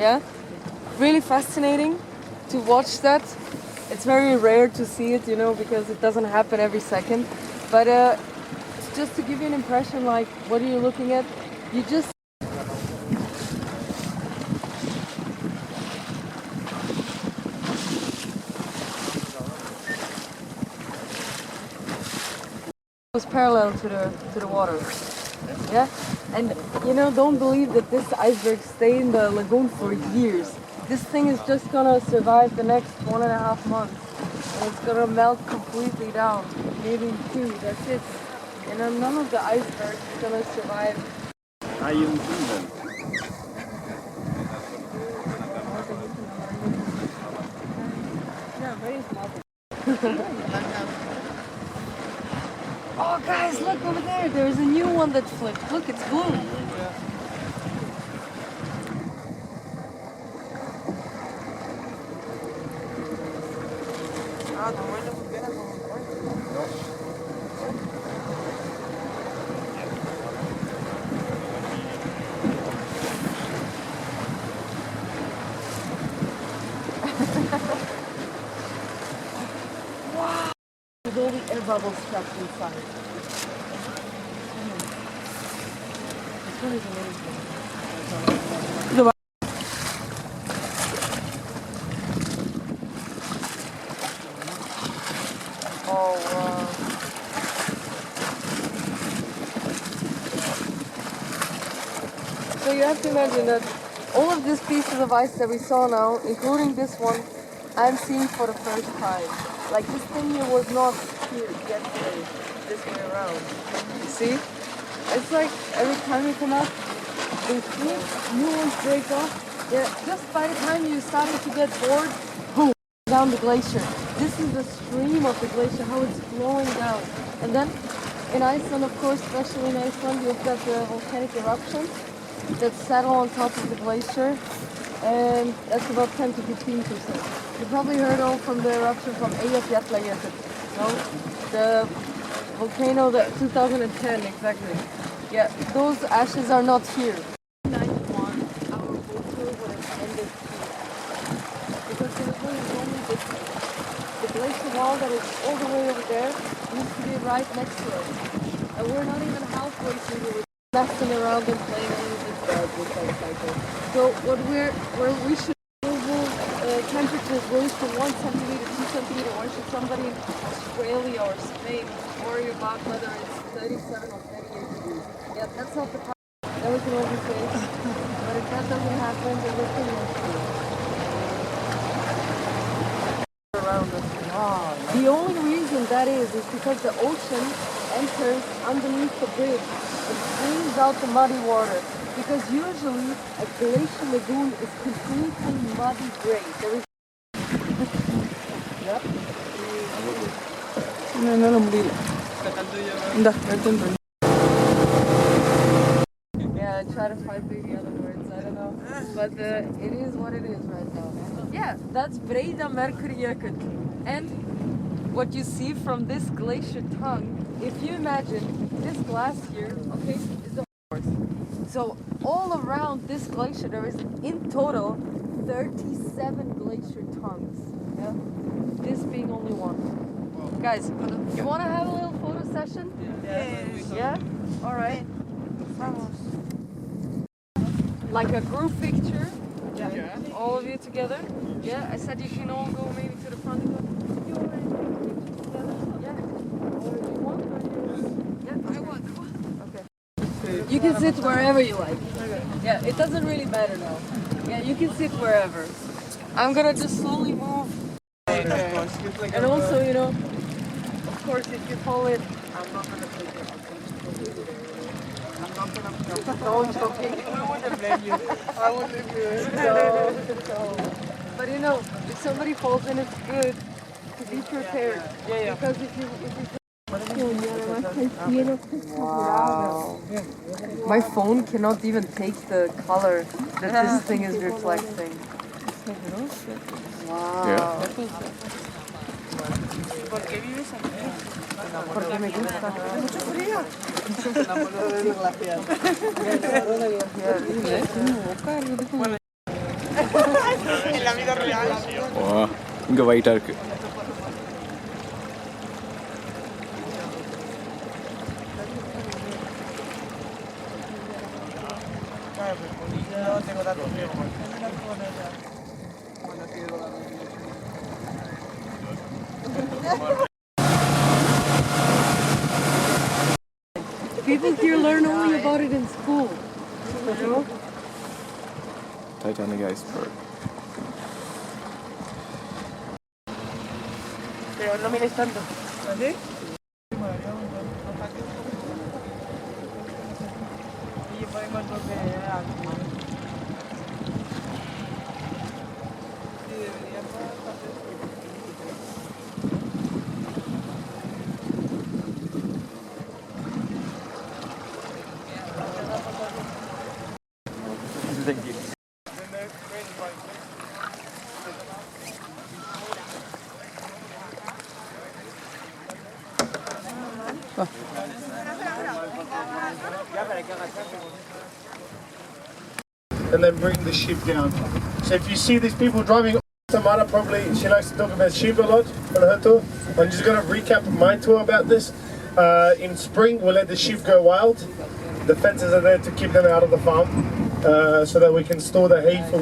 Yeah, really fascinating to watch that. It's very rare to see it, you know, because it doesn't happen every second. But just to give you an impression, like, what are you looking at? You just was parallel to the water. Yeah, and you know, don't believe that this iceberg stay in the lagoon for years. This thing is just gonna survive the next 1.5 months, and it's gonna melt completely down, maybe 2. That's it. And then none of the icebergs is gonna survive. Yeah, very small. Oh guys, look over there. There's a new one that flipped. Look, it's blue. Wow! With all the air bubbles trapped inside. This one is amazing. Oh wow. So you have to imagine that all of these pieces of ice that we saw now, including this one, I'm seeing for the first time. Like, this thing here was not here yesterday, this way around. You see? It's like every time you come out, they flip, new ones break off. Yeah, just by the time you're starting to get bored, boom, down the glacier. This is the stream of the glacier, how it's flowing down. And then in Iceland, of course, especially in Iceland, you've got the volcanic eruptions that settle on top of the glacier, and that's about 10 to 15%. You probably heard all from the eruption from Jökulsárlón, no? The volcano that 2010, exactly. Yeah, those ashes are not here. 91, our boat tour would have ended here. Because the lagoon is only this way. The glacier wall that is all the way over there used to be right next to us. And we're not even halfway through the messing around and playing with this bad cycle. So what where we should temperatures range from 1 centimeter, 2 centimeter, or should somebody in Australia or Spain worry about whether it's 37 or 38 degrees? Yeah, that's not the problem. Then we can only say, but if that doesn't happen, then we're pretty much good. Around us. The only reason that is because the ocean enters underneath the bridge. It brings out the muddy water. Because usually a glacier lagoon is completely muddy gray. There is Yeah, I try to find the other words, I don't know. But it is what it is right now. Yeah, that's Breidamerkurjokull. And what you see from this glacier tongue, if you imagine this glacier, okay, is the horse. So all around this glacier there is in total 37 glacier tongues. Yeah? This being only one. Guys, you wanna have a little photo session? Yeah? Alright. Like a group picture? Yeah. All of you together? Yeah, I said you can all go maybe to the front and go. You already together? Yeah. Or you want? Yeah, I want. Okay. You can sit wherever you like. Okay. Yeah, it doesn't really matter now. Yeah, you can sit wherever. I'm gonna just slowly move. Okay. And also, you know, of course, if you follow it, I'm not gonna take it. I'm not gonna. No, I'm joking. I wouldn't blame you. I wouldn't blame you. So, but you know, if somebody falls in, it's good to be prepared. Yeah. Because if you Wow. My phone cannot even take the color that this thing is reflecting. Wow. ¿Por qué vives aquí? Porque me gusta. Mucho frío. El glaciar. ஓ இங்கே ஒயிட்டாக இருக்குது. People here learn only about it in school. You know? Titanic iceberg. Pero no mires tanto. ¿Así? Thank you. And then bring the ship down. So if you see these people driving, Tamara probably, she likes to talk about sheep a lot on her tour. I'm just going to recap my tour about this. In spring, we'll let the sheep go wild. The fences are there to keep them out of the farm so that we can store the hay for winter.